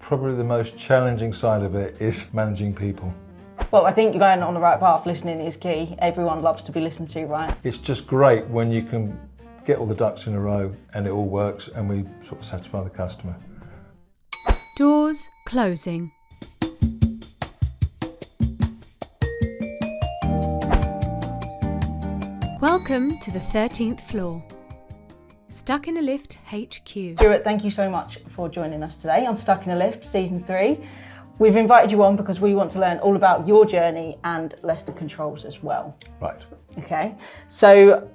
probably the most challenging side of it is managing people. Well, I think you're going on the right path. Listening is key. Everyone loves to be listened to, right? It's just great when you can get all the ducks in a row and it all works and we sort of satisfy the customer. Doors closing. Welcome to the 13th floor. Stuck in a Lift HQ. Stuart, thank you so much for joining us today on Stuck in a Lift, Season 3. We've invited you on because we want to learn all about your journey and Leicester Controls as well. Right. Okay, so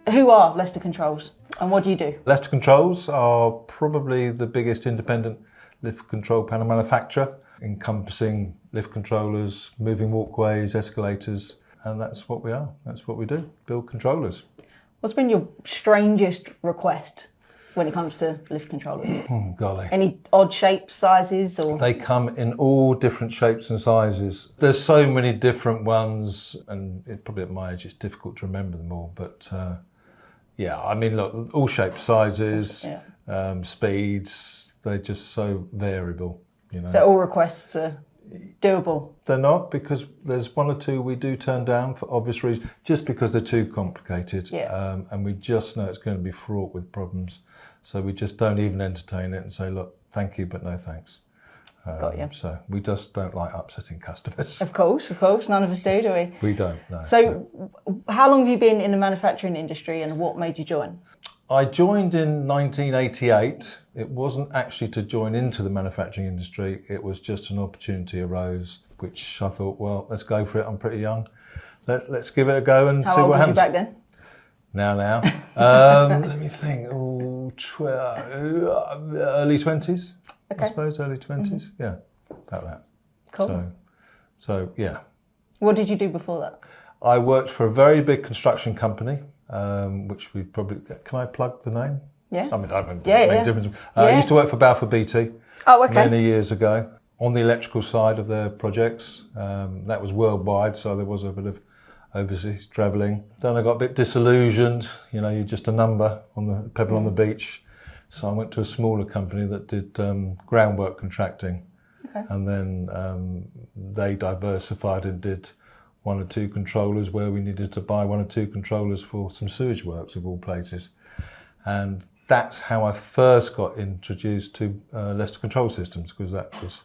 who are Leicester Controls and what do you do? Leicester Controls are probably the biggest independent lift control panel manufacturer, encompassing lift controllers, moving walkways, escalators, and that's what we are. That's what we do, build controllers. What's been your strangest request when it comes to lift controllers? Oh, golly. Any odd shapes, sizes, or? They come in all different shapes and sizes. There's so many different ones, and probably at my age it's difficult to remember them all, but yeah, I mean, look, all shapes, sizes, speeds, they're just so variable, you know. So all requests are doable? They're not, because there's one or two we do turn down for obvious reasons, just because they're too complicated. Yeah. And we just know it's going to be fraught with problems. So we just don't even entertain it and say, look, thank you, but no thanks. Got you. So we just don't like upsetting customers. Of course. None of us do we? We don't, no. So how long have you been in the manufacturing industry and what made you join? I joined in 1988. It wasn't actually to join into the manufacturing industry. It was just an opportunity arose, which I thought, well, let's go for it. I'm pretty young. Let's give it a go and see what happens. How old was you back then? Now. Let me think. Early 20s, okay. I suppose, early 20s. Mm-hmm. Yeah, about that. Cool. So, yeah. What did you do before that? I worked for a very big construction company, which we probably... Can I plug the name? Yeah. I mean, I don't make a difference. I used to work for Balfour Beatty many years ago on the electrical side of their projects. That was worldwide, so there was a bit of overseas travelling. Then I got a bit disillusioned. You know, you're just a number on the pebble on the beach. So I went to a smaller company that did groundwork contracting. Okay. And then they diversified and did one or two controllers where we needed to buy one or two controllers for some sewage works of all places. And that's how I first got introduced to Leicester Control Systems, because that was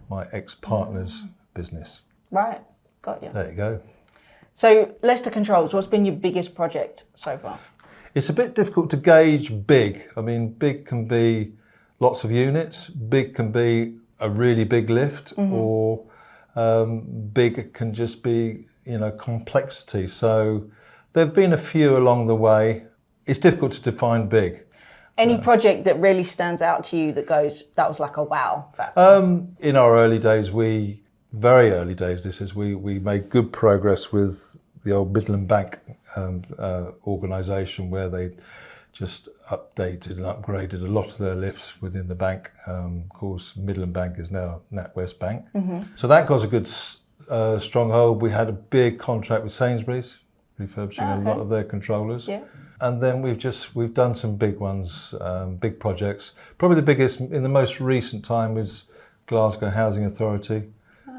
my ex-partner's business. Right, got you. There you go. So Leicester Controls, what's been your biggest project so far? It's a bit difficult to gauge big. I mean, big can be lots of units, big can be a really big lift, or big can just be, you know, complexity. So there've been a few along the way. It's difficult to define big. Any project that really stands out to you that goes, that was like a wow factor? In our early days, very early days, we made good progress with the old Midland Bank organisation, where they just updated and upgraded a lot of their lifts within the bank. Of course, Midland Bank is now NatWest Bank. Mm-hmm. So that got a good stronghold. We had a big contract with Sainsbury's, refurbishing a lot of their controllers. Yeah. And then we've done some big ones, big projects. Probably the biggest in the most recent time was Glasgow Housing Authority.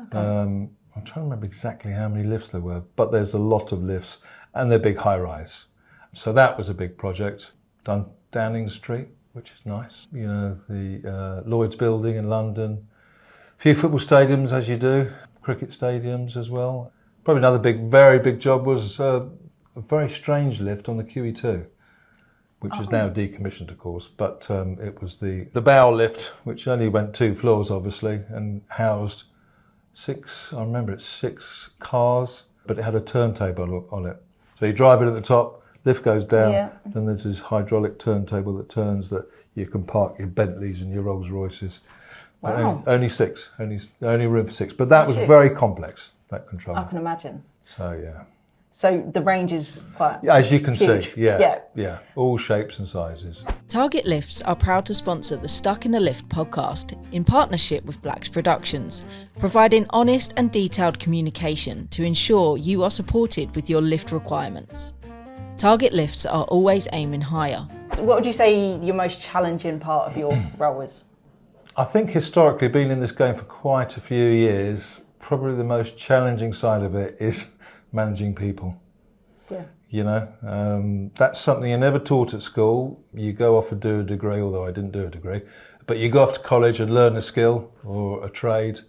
Okay. I'm trying to remember exactly how many lifts there were, but there's a lot of lifts, and they're big high-rise. So that was a big project. Done Downing Street, which is nice. You know, the Lloyd's building in London. A few football stadiums, as you do. Cricket stadiums as well. Probably another very big job was a very strange lift on the QE2, which is now decommissioned, of course. But it was the bow lift, which only went 2 floors, obviously, and housed 6 cars, but it had a turntable on it. So you drive it at the top, lift goes down, then there's this hydraulic turntable that turns that you can park your Bentleys and your Rolls Royces. Wow. Only 6, only room for 6. But that was very complex, that control. I can imagine. So, yeah. So the range is quite as you can huge. See, yeah, all shapes and sizes. Target Lifts are proud to sponsor the Stuck in a Lift podcast in partnership with Blacks Productions, providing honest and detailed communication to ensure you are supported with your lift requirements. Target Lifts are always aiming higher. What would you say your most challenging part of your role is? I think historically, being in this game for quite a few years, probably the most challenging side of it is managing people. Yeah. You know, that's something you're never taught at school. You go off and do a degree, although I didn't do a degree, but you go off to college and learn a skill or a trade,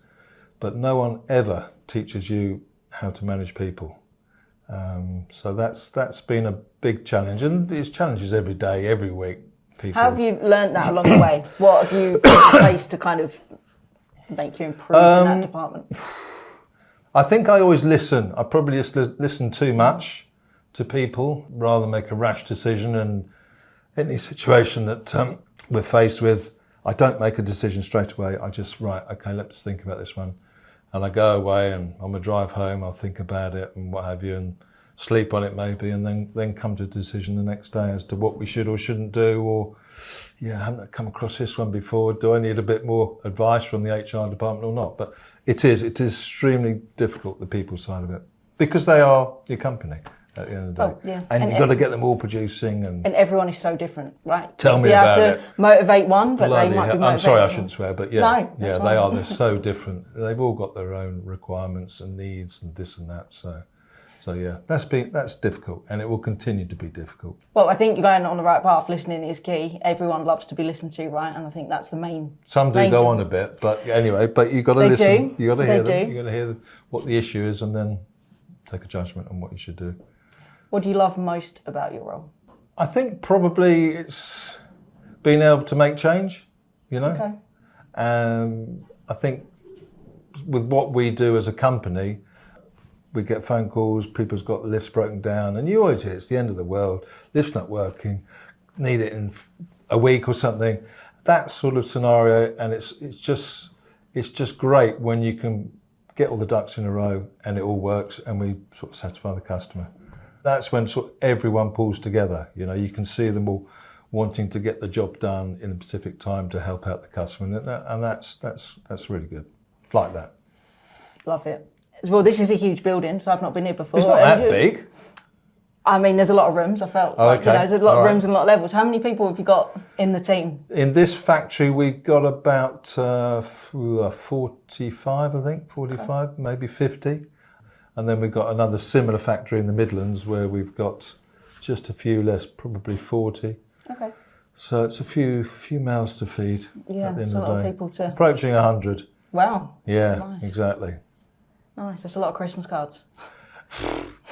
but no one ever teaches you how to manage people. So that's been a big challenge, and it's challenges every day, every week. People. How have you learned that along the way? What have you put in place to kind of make you improve in that department? I think I always listen. I probably just listen too much to people rather than make a rash decision. And any situation that we're faced with, I don't make a decision straight away. I just, okay, let's think about this one. And I go away, and on my drive home, I'll think about it and what have you, and sleep on it maybe, and then come to a decision the next day as to what we should or shouldn't do, or, I haven't come across this one before. Do I need a bit more advice from the HR department or not? But it is extremely difficult, the people side of it, because they are your company at the end of the day. Oh, yeah. And you've got to get them all producing. And everyone is so different, right? Tell me about it. Be able to motivate one, but they might be motivated. I'm sorry, I shouldn't swear, but No, they are. They're so different. They've all got their own requirements and needs and this and that. So yeah, that's difficult, and it will continue to be difficult. Well, I think you're going on the right path. Listening is key. Everyone loves to be listened to, right? And I think that's the main. Some do go on a bit, but anyway, you've got to listen. You've got to hear them. You've got to hear what the issue is, and then take a judgment on what you should do. What do you love most about your role? I think probably it's being able to make change. Okay. I think with what we do as a company, we get phone calls, people's got lifts broken down, and you always hear it's the end of the world, lift's not working, need it in a week or something. That sort of scenario, and it's just great when you can get all the ducks in a row and it all works, and we sort of satisfy the customer. That's when sort of everyone pulls together. You can see them all wanting to get the job done in a specific time to help out the customer, and that's really good. Like that. Love it. Well, this is a huge building, so I've not been here before. It's not that big. I mean, there's a lot of rooms. I felt like there's a lot of rooms and a lot of levels. How many people have you got in the team? In this factory, we've got about 45, I think, 45, maybe 50. And then we've got another similar factory in the Midlands where we've got just a few less, probably 40. Okay. So it's a few mouths to feed. Yeah, at the end it's of a the lot day. of people to. Approaching 100. Wow. Yeah, nice. Exactly. Nice. That's a lot of Christmas cards.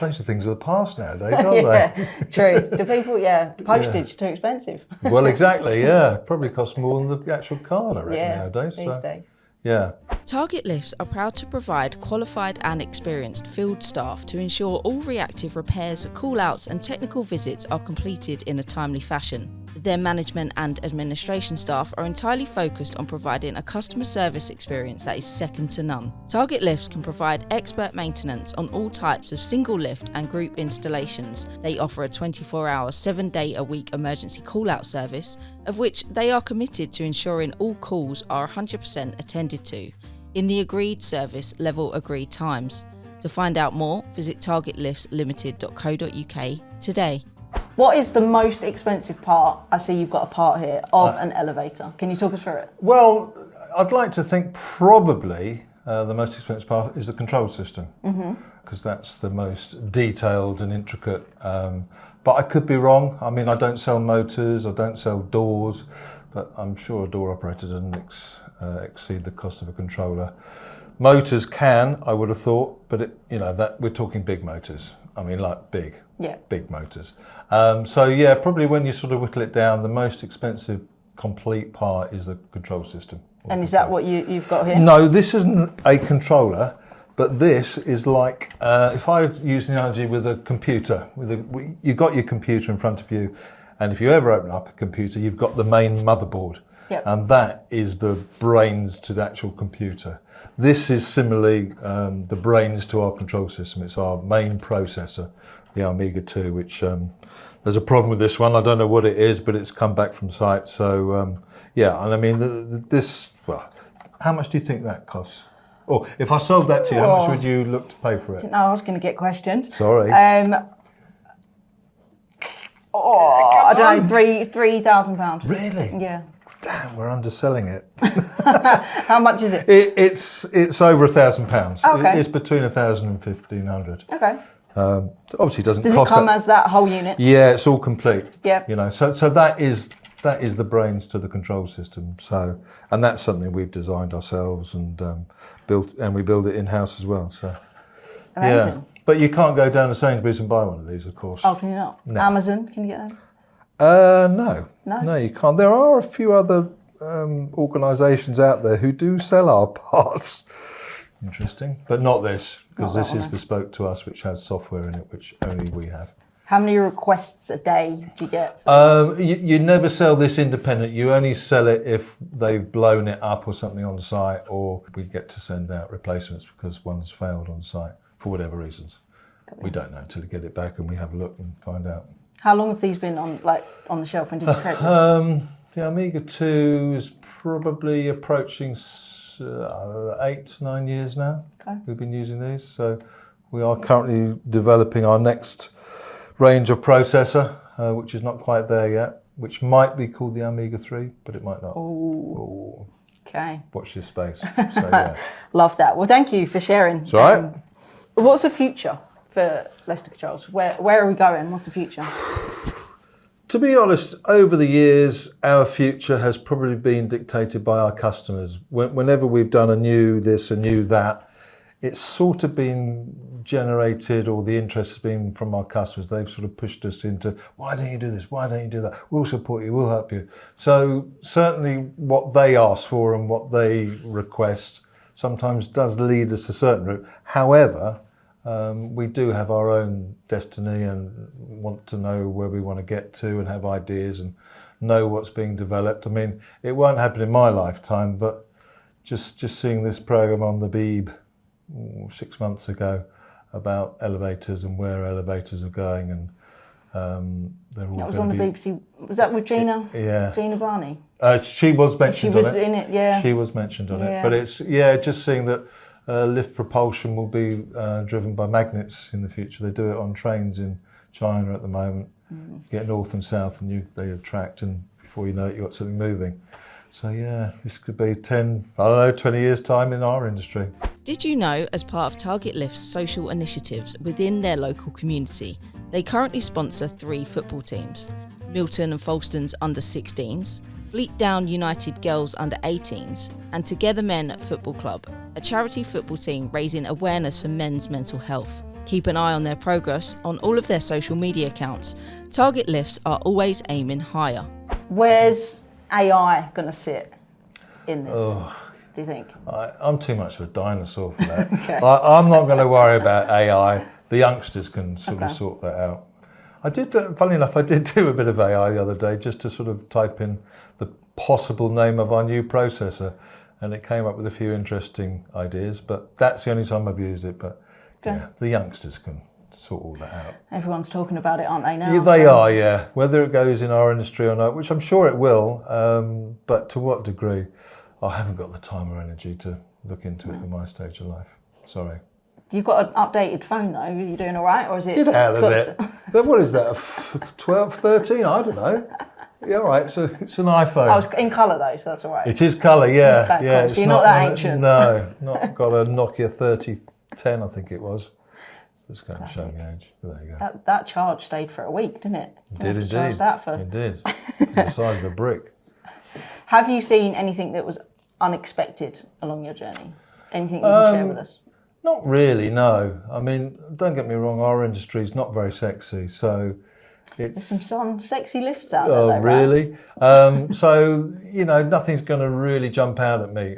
Those are things of the past nowadays, aren't they? True. Do people? Yeah. Postage too expensive. Well, exactly. Yeah, probably costs more than the actual card, I reckon, nowadays. These days. Yeah. Target Lifts are proud to provide qualified and experienced field staff to ensure all reactive repairs, call-outs and technical visits are completed in a timely fashion. Their management and administration staff are entirely focused on providing a customer service experience that is second to none. Target Lifts can provide expert maintenance on all types of single lift and group installations. They offer a 24-hour, 7-day-a-week emergency call-out service, of which they are committed to ensuring all calls are 100% attended to in the agreed service level agreed times. To find out more, visit targetlifts.limited.co.uk today. What is the most expensive part? I see you've got a part here of an elevator. Can you talk us through it? Well, I'd like to think probably the most expensive part is the control system, because that's the most detailed and intricate. But I could be wrong. I mean, I don't sell motors, I don't sell doors, but I'm sure a door operator doesn't exceed the cost of a controller. Motors can, I would have thought, but that we're talking big motors. I mean, like big motors. Probably when you sort of whittle it down, the most expensive complete part is the control system. And is that what you've got here? No, this isn't a controller, but this is like, if I use the analogy with a computer, you've got your computer in front of you, and if you ever open up a computer, you've got the main motherboard. Yep. And that is the brains to the actual computer. This is similarly the brains to our control system. It's our main processor, the Amiga 2, which there's a problem with this one. I don't know what it is, but it's come back from site. So, and I mean, how much do you think that costs? Or if I sold that to you, how much would you look to pay for it? No, I was going to get questioned. Sorry. I don't know, £3,000. Really? Yeah. damn, we're underselling it. How much is it? It's over £1,000. Okay. It's between 1,000 and 1,500. Okay. Obviously, does it come as that whole unit? Yeah, it's all complete. Yeah. You know, so that is the brains to the control system. So, and that's something we've designed ourselves and built, and we build it in house as well. So, amazing. Yeah. But you can't go down to Sainsbury's and buy one of these, of course. Oh, can you not? No. Amazon, can you get them? No, you can't. There are a few other organisations out there who do sell our parts. Interesting, but not this, because this is bespoke to us, which has software in it, which only we have. How many requests a day do you get? You never sell this independent. You only sell it if they've blown it up or something on site, or we get to send out replacements because one's failed on site for whatever reasons. We don't know until we get it back and we have a look and find out. How long have these been on the shelf? When did you create this? The Amiga 2 is probably approaching 8-9 years now. Okay. We've been using these, so we are currently developing our next range of processor, which is not quite there yet, which might be called the Amiga 3, but it might not. Ooh. Okay. Watch this space. So, yeah. Love that. Well, thank you for sharing. It's all right. What's the future for Leicester Controls? Where are we going? What's the future? To be honest, over the years, our future has probably been dictated by our customers. Whenever we've done a new this, a new that, it's sort of been generated, or the interest has been from our customers. They've sort of pushed us into, why don't you do this? Why don't you do that? We'll support you, we'll help you. So certainly what they ask for and what they request sometimes does lead us a certain route. However, we do have our own destiny and want to know where we want to get to and have ideas and know what's being developed. I mean, it won't happen in my lifetime, but just seeing this program on the Beeb 6 months ago about elevators and where elevators are going, and they're all. That was on the BBC. Was that with Gina? Yeah. Gina Barney. She was mentioned. She was in it. Yeah. She was mentioned on Yeah. it, but it's just seeing that. Lift propulsion will be driven by magnets in the future. They do it on trains in China at the moment. You get north and south and they attract, and before you know it, you've got something moving. So yeah, this could be 20 years time in our industry. Did you know, as part of Target Lift's social initiatives within their local community, they currently sponsor 3 football teams: Milton and Falston's under-16s, Fleet Down United Girls under-18s, and Together Men Football Club, a charity football team raising awareness for men's mental health. Keep an eye on their progress on all of their social media accounts. Target Lifts are always aiming higher. Where's AI going to sit in this, do you think? I'm too much of a dinosaur for that. Okay. I'm not going to worry about AI. The youngsters can sort of sort that out. Funny enough, I did do a bit of AI the other day just to sort of type in the possible name of our new processor, and it came up with a few interesting ideas, but that's the only time I've used it. But yeah, the youngsters can sort all that out. Everyone's talking about it, aren't they now? Yeah, they are, yeah. Whether it goes in our industry or not, which I'm sure it will, but to what degree, I haven't got the time or energy to look into it at my stage of life. Sorry. You've got an updated phone though. Are you doing all right, or is it? Get out of it. But what is that? 12, 13? I don't know. Yeah, all right. So it's an iPhone. Oh, it's in colour though, so that's all right. It is colour, yeah. Okay, yeah. cool. So you're not that ancient. No, not got a Nokia 3010, I think it was. Just going to show me age. But there you go. That charge stayed for a week, didn't it? It did indeed. Charge that for. It did. It's the size of a brick. Have you seen anything that was unexpected along your journey? Anything you can share with us? Not really, no. I mean, don't get me wrong, our industry is not very sexy, so it's... There's some sexy lifts out there, Oh, though, really? So, nothing's going to really jump out at me.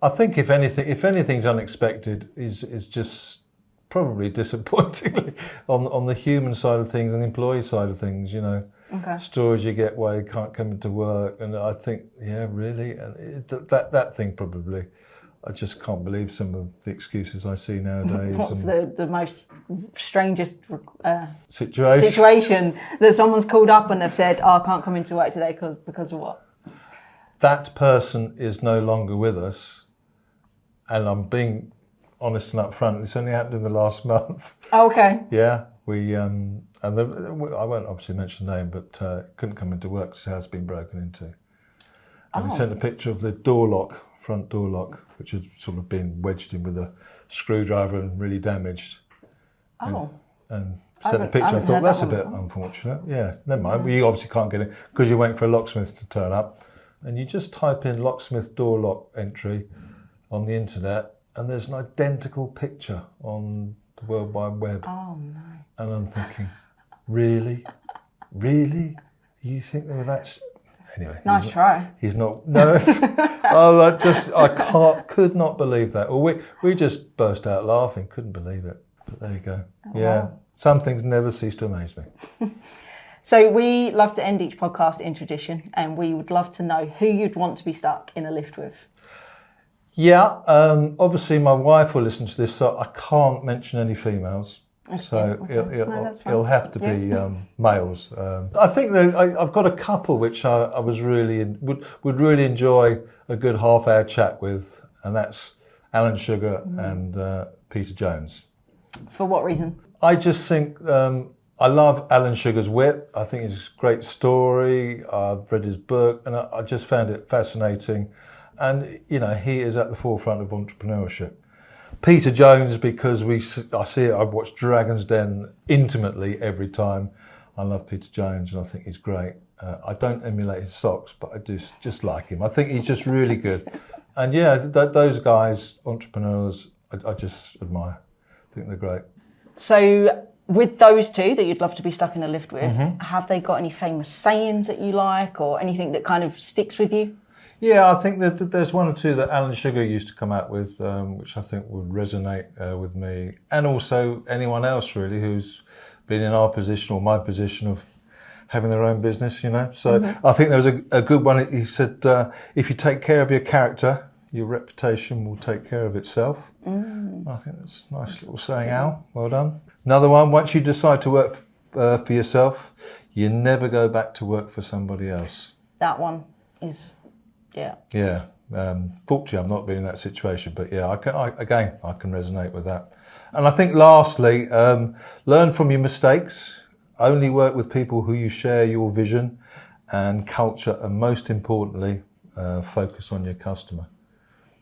I think if anything's unexpected, is just probably disappointingly on the human side of things and the employee side of things, Okay. Stories you get where you can't come into work, and I think, yeah, really, and that thing probably... I just can't believe some of the excuses I see nowadays. What's the most strangest situation that someone's called up and they've said, I can't come into work today because of what? That person is no longer with us, and I'm being honest and upfront. It's only happened in the last month. Okay. Yeah, we I won't obviously mention the name, but couldn't come into work because the house had been broken into. And he sent a picture of the door lock, front door lock, which had sort of been wedged in with a screwdriver and really damaged. Oh. And sent a picture. I thought, that's a bit unfortunate. Yeah, never mind. Well, you obviously can't get it because you're waiting for a locksmith to turn up. And you just type in locksmith door lock entry on the internet, and there's an identical picture on the World Wide Web. Oh, no. And I'm thinking, really? Really? You think they were that... Anyway. Nice try. He's not... No. Could not believe that. Well, we just burst out laughing. Couldn't believe it. But there you go. Oh, yeah. wow. Some things never cease to amaze me. So we love to end each podcast in tradition, and we would love to know who you'd want to be stuck in a lift with. Yeah, obviously my wife will listen to this, so I can't mention any females. Okay, so it'll have to be males. I think that I've got a couple which I was really would really enjoy a good half-hour chat with, and that's Alan Sugar and Peter Jones. For what reason? I just think I love Alan Sugar's wit. I think it's a great story. I've read his book, and I just found it fascinating. And, you know, he is at the forefront of entrepreneurship. Peter Jones, because I see it, I've watched Dragon's Den intimately every time. I love Peter Jones, and I think he's great. I don't emulate his socks, but I do just like him. I think he's just really good. And yeah, those guys, entrepreneurs, I just admire. I think they're great. So with those two that you'd love to be stuck in a lift with, have they got any famous sayings that you like, or anything that kind of sticks with you? Yeah, I think that there's one or two that Alan Sugar used to come out with, which I think would resonate with me, and also anyone else really who's been in our position or my position of having their own business, you know. So I think there was a good one. He said, if you take care of your character, your reputation will take care of itself. I think that's a nice little saying, Al. Well done. Another one, once you decide to work for yourself, you never go back to work for somebody else. That one is... Yeah. Yeah. Fortunately, I've not been in that situation, but yeah, I can resonate with that. And I think lastly, learn from your mistakes. Only work with people who you share your vision and culture, and most importantly, focus on your customer.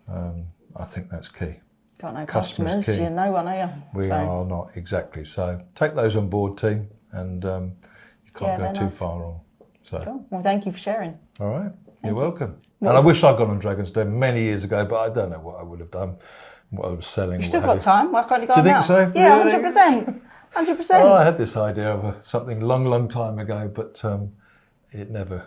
I think that's key. Got no customers, you're no one, are you? We are not, exactly. So take those on board, team, and you can't go too far wrong. So. Cool. Well, thank you for sharing. All right. You're welcome. And I wish I'd gone on Dragon's Den many years ago, but I don't know what I would have done, what I was selling. You've still got time. Why can't you go on now? Do you think so? Yeah, really? 100%. 100%. Oh, I had this idea of something long time ago, but it never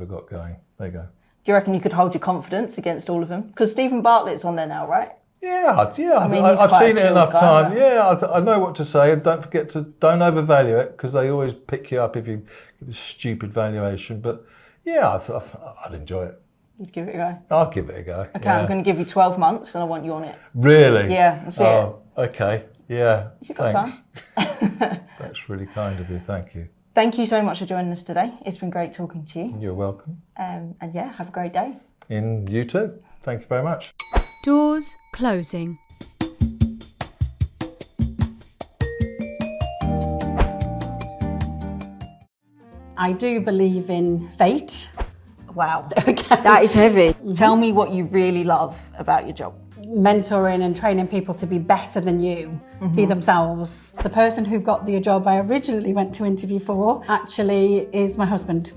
got going. There you go. Do you reckon you could hold your confidence against all of them? Because Stephen Bartlett's on there now, right? Yeah. I mean, I've seen it enough time. But... Yeah, I know what to say, and don't forget to don't overvalue it, because they always pick you up if you give a stupid valuation. But yeah, I'd enjoy it. You'd give it a go? I'll give it a go. Okay, yeah. I'm going to give you 12 months and I want you on it. Really? Yeah, that's it. Okay, yeah. You've got time. That's really kind of you, thank you. Thank you so much for joining us today. It's been great talking to you. You're welcome. And yeah, have a great day. And you too. Thank you very much. Doors closing. I do believe in fate. Wow. Okay. That is heavy. Tell me what you really love about your job. Mentoring and training people to be better than you, be themselves. The person who got the job I originally went to interview for actually is my husband.